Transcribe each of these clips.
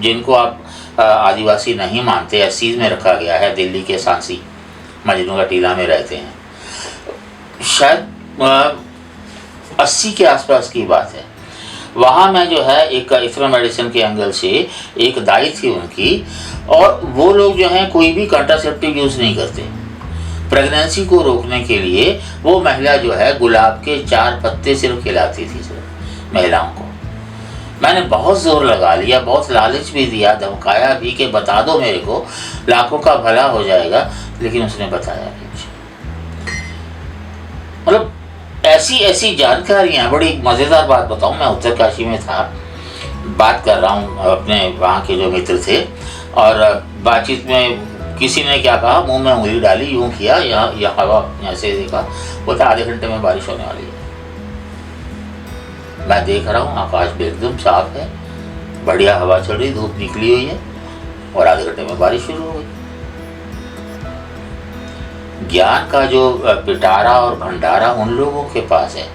जिनको आप आदिवासी नहीं मानते, एससीज में रखा गया है, दिल्ली के सांसी मजनू का टीला में रहते हैं। शायद 80 के आसपास की बात है। वहाँ मैं जो है एक इथनो मेडिसिन के एंगल से एक दाई थी उनकी, और वो लोग जो हैं कोई भी कंट्रासेप्टिव यूज़ नहीं करते। प्रेगनेंसी को रोकने के लिए वो महिला जो है गुलाब के 4 पत्ते सिर्फ खिलाती थी सिर्फ महिलाओं को। मैंने बहुत ज़ोर लगा लिया, बहुत लालच भी दिया, धमकाया भी कि बता दो मेरे को, लाखों का भला हो जाएगा, लेकिन उसने बताया नहीं। मतलब ऐसी ऐसी जानकारियाँ। बड़ी मज़ेदार बात बताऊँ, मैं उत्तरकाशी में था, बात कर रहा हूँ अपने वहाँ के जो मित्र थे, और बातचीत में किसी ने क्या कहा, मुंह में उंगली डाली, यूँ किया, यहाँ हवा ऐसे देखा, बोलता आधे घंटे में बारिश होने वाली है। मैं देख रहा हूँ आकाश भी एकदम साफ है, बढ़िया हवा चल रही, धूप निकली हुई है, और आधे घंटे में बारिश शुरू हो गई। ज्ञान का जो पिटारा और भंडारा उन लोगों के पास है।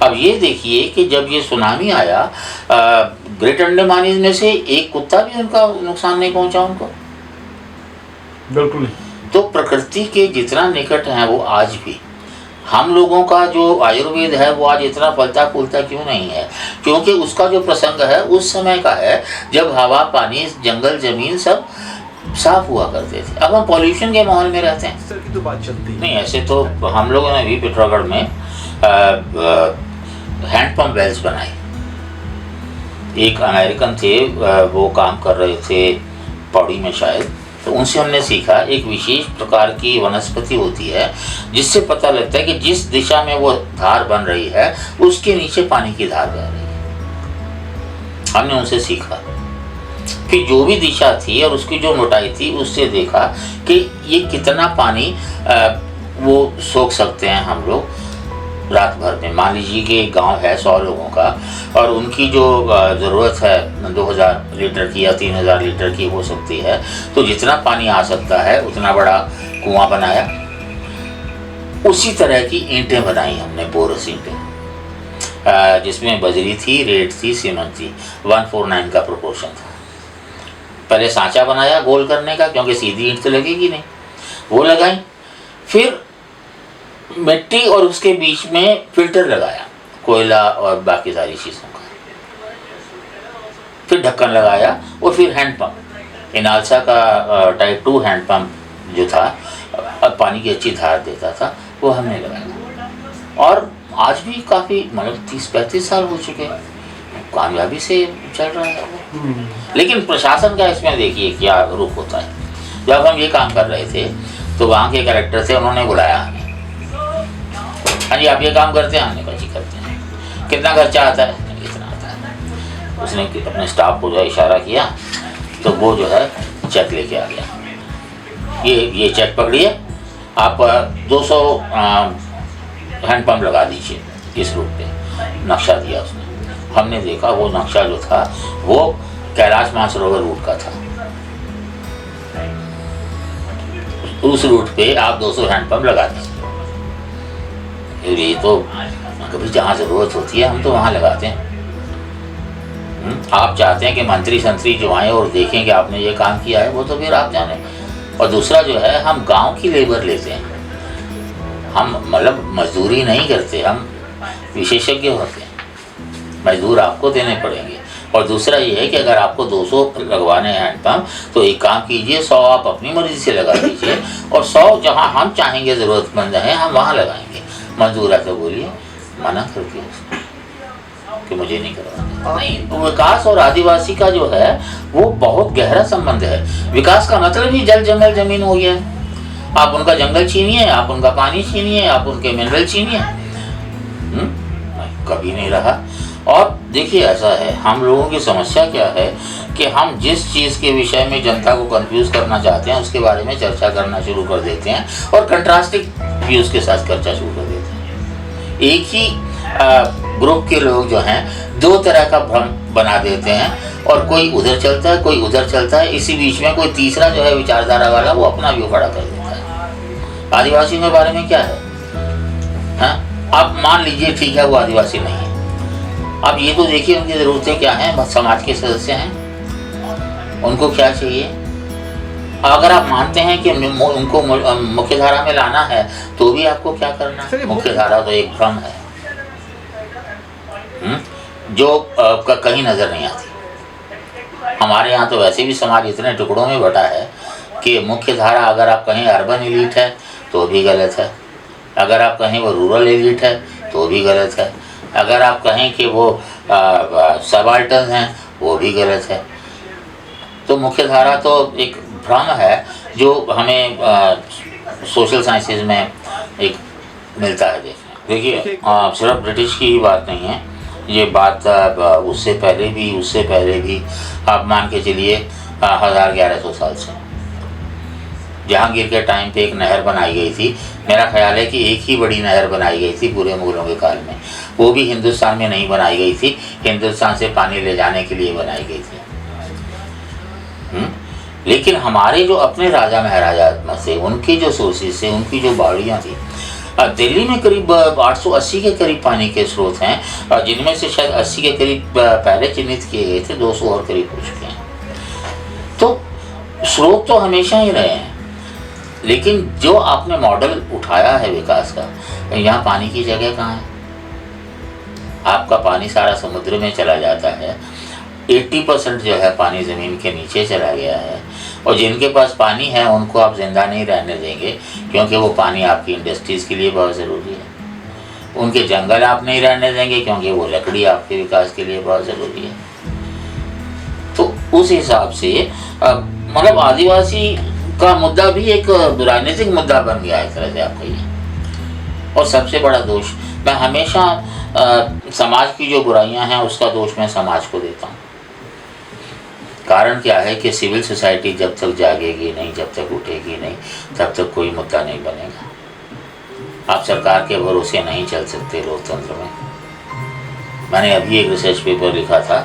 अब ये देखिए कि जब ये सुनामी आया, ग्रेट अंडमान में से एक कुत्ता भी उनका नुकसान नहीं पहुंचा उनको, बिल्कुल नहीं। तो प्रकृति के जितना निकट है वो आज भी। हम लोगों का जो आयुर्वेद है वो आज इतना फलता फूलता क्यों नहीं है? क्योंकि उसका जो प्रसंग है उस समय का है जब हवा, पानी, जंगल, जमीन सब साफ हुआ करते थे। अब हम पॉल्यूशन के माहौल में रहते हैं। इस तरह की तो बात चलती नहीं, ऐसे तो हम लोगों ने भी पिथौरागढ़ में हैंडपम्प वेल्स बनाए। एक अमेरिकन थे, वो काम कर रहे थे पौड़ी में शायद, तो उनसे हमने सीखा एक विशेष प्रकार की वनस्पति होती है जिससे पता लगता है कि जिस दिशा में वो धार बन रही है उसके नीचे पानी की धार बह रही है। हमने उनसे सीखा कि जो भी दिशा थी और उसकी जो मोटाई थी उससे देखा कि ये कितना पानी वो सोख सकते हैं हम लोग रात भर में। मान लीजिए कि एक गांव है 100 लोगों का, और उनकी जो ज़रूरत है 2000 लीटर की या 3000 लीटर की हो सकती है, तो जितना पानी आ सकता है उतना बड़ा कुआं बनाया। उसी तरह की ईंटें बनाई हमने, बोरस ईंटें, जिसमें बजरी थी, रेत थी, सीमेंट थी, 1:4:9 का प्रोपोर्शन था। पहले सांचा बनाया गोल करने का, क्योंकि सीधी ईंट तो लगेगी नहीं, वो लगाई। फिर मिट्टी और उसके बीच में फिल्टर लगाया, कोयला और बाकी सारी चीज़ों का। फिर ढक्कन लगाया, और फिर हैंडपम्प, इनालसा का टाइप 2 हैंडपम्प जो था, पानी की अच्छी धार देता था, वो हमने लगाया। और आज भी काफ़ी, मतलब 30-35 साल हो चुके हैं, कामयाबी से चल रहा है वो। लेकिन प्रशासन का इसमें देखिए क्या रुख होता है। जब हम ये काम कर रहे थे तो वहाँ के कलेक्टर थे, उन्होंने बुलाया हमें, हाँ जी आप ये काम करते हैं? हमने कहा जी करते हैं। कितना खर्चा आता है? इतना आता है। उसने अपने स्टाफ को जो है इशारा किया, तो वो जो है चेक लेके आ गया। ये चेक पकड़िए, आप 200 हैंडपम्प लगा दीजिए इस रूट पे। नक्शा दिया उसने, हमने देखा वो नक्शा जो था वो कैलाश मानसरोवर रूट का था। उस रूट पे आप 200 हैंडपम्प लगा दीजिए। ये तो कभी जहाँ ज़रूरत होती है हम तो वहाँ लगाते हैं। आप चाहते हैं कि मंत्री संतरी जो आए और देखें कि आपने ये काम किया है, वो तो फिर आप जाने। और दूसरा जो है, हम गांव की लेबर लेते हैं, हम मतलब मजदूरी नहीं करते, हम विशेषज्ञ होते हैं। मजदूर आपको देने पड़ेंगे। और दूसरा ये है कि अगर आपको 200 लगवाने हैं हैंडपम्प, तो एक काम कीजिए, 100 आप अपनी मर्जी से लगा दीजिए, और 100 जहाँ हम चाहेंगे ज़रूरतमंद हैं हम वहाँ लगाएंगे। मजदूर आकर बोलिए, मना कर दिया उसने कि मुझे नहीं करवाना। नहीं, विकास और आदिवासी का जो है वो बहुत गहरा संबंध है। विकास का मतलब ही जल, जंगल, जमीन हो गया है। आप उनका जंगल छीनिए, आप उनका पानी छीनिए, आप उनके मिनरल छीनिए, कभी नहीं रहा। और देखिए ऐसा है, हम लोगों की समस्या क्या है कि हम जिस चीज़ के विषय में जनता को कंफ्यूज करना चाहते हैं उसके बारे में चर्चा करना शुरू कर देते हैं, और कंट्रास्टिंग व्यूज़ के साथ चर्चा शुरू कर देते हैं। एक ही ग्रुप के लोग जो हैं 2 तरह का भ्रम बना देते हैं, और कोई उधर चलता है, कोई उधर चलता है। इसी बीच में कोई तीसरा जो है विचारधारा वाला, वो अपना व्यू खड़ा कर देता है। आदिवासी के बारे में क्या है? हाँ, आप मान लीजिए ठीक है वो आदिवासी नहीं है, अब ये तो देखिए उनकी ज़रूरतें क्या हैं, समाज के सदस्य हैं, उनको क्या चाहिए? अगर आप मानते हैं कि उनको मुख्य धारा में लाना है तो भी आपको क्या करना है? मुख्य धारा तो एक भ्रम है जो कहीं नजर नहीं आती। हमारे यहाँ तो वैसे भी समाज इतने टुकड़ों में बटा है कि मुख्य धारा अगर आप कहें अर्बन एलीट है तो भी गलत है, अगर आप कहें वो रूरल एलीट है तो भी गलत है, अगर आप कहें कि वो सबाल्टर्न हैं वो भी गलत है। तो मुख्य धारा तो एक भ्रम है जो हमें सोशल साइंसेज में एक मिलता है देखने। देखिए सिर्फ ब्रिटिश की ही बात नहीं है, ये बात उससे पहले भी आप मान के चलिए 1100 साल से जहांगीर के टाइम पे एक नहर बनाई गई थी। मेरा ख्याल है कि एक ही बड़ी नहर बनाई गई थी पूरे मुगलों के काल में, वो भी हिंदुस्तान में नहीं बनाई गई थी, हिंदुस्तान से पानी ले जाने के लिए बनाई गई थी। लेकिन हमारे जो अपने राजा महाराजा से उनकी जो सोर्सेज से उनकी जो बाड़ियाँ थी, दिल्ली में करीब 880 के करीब पानी के स्रोत हैं, जिनमें से शायद 80 के करीब पहले चिन्हित किए गए थे, 200 और करीब हो चुके हैं। तो स्रोत तो हमेशा ही रहे हैं, लेकिन जो आपने मॉडल उठाया है विकास का, यहाँ पानी की जगह कहाँ है? आपका पानी सारा समुद्र में चला जाता है, 80% जो है पानी ज़मीन के नीचे चला गया है, और जिनके पास पानी है उनको आप ज़िंदा नहीं रहने देंगे क्योंकि वो पानी आपकी इंडस्ट्रीज़ के लिए बहुत ज़रूरी है। उनके जंगल आप नहीं रहने देंगे क्योंकि वो लकड़ी आपके विकास के लिए बहुत ज़रूरी है। तो उस हिसाब से मतलब आदिवासी का मुद्दा भी एक राजनीतिक मुद्दा बन गया है एक तरह से आप कहिए। और सबसे बड़ा दोष मैं हमेशा समाज की जो बुराइयां हैं उसका दोष मैं समाज को देता हूँ। कारण क्या है कि सिविल सोसाइटी जब तक जागेगी नहीं, जब तक उठेगी नहीं, तब तक कोई मुद्दा नहीं बनेगा। आप सरकार के भरोसे नहीं चल सकते लोकतंत्र में। मैंने अभी एक रिसर्च पेपर लिखा था,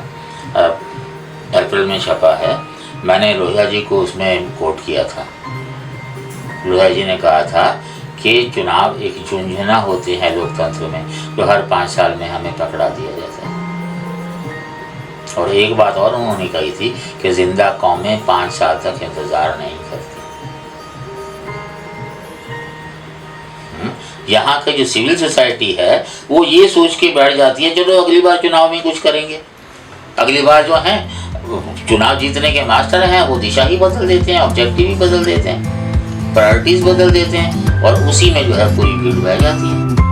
अप्रैल में छपा है, मैंने लोहिया जी को उसमें कोट किया था। लोहिया जी ने कहा था कि चुनाव एक झुंझुना होते हैं लोकतंत्र में, जो हर 5 साल में हमें पकड़ा दिया जाता है। और एक बात और उन्होंने कही थी कि जिंदा कौमें 5 साल तक इंतजार नहीं करती। यहाँ के जो सिविल सोसाइटी है वो ये सोच के बैठ जाती है चलो अगली बार चुनाव में कुछ करेंगे। अगली बार जो है चुनाव जीतने के मास्टर हैं वो दिशा ही बदल देते हैं, ऑब्जेक्टिव ही बदल देते हैं, प्रायोरिटीज बदल देते हैं, और उसी में जो है पूरी भीड़ बह जाती है।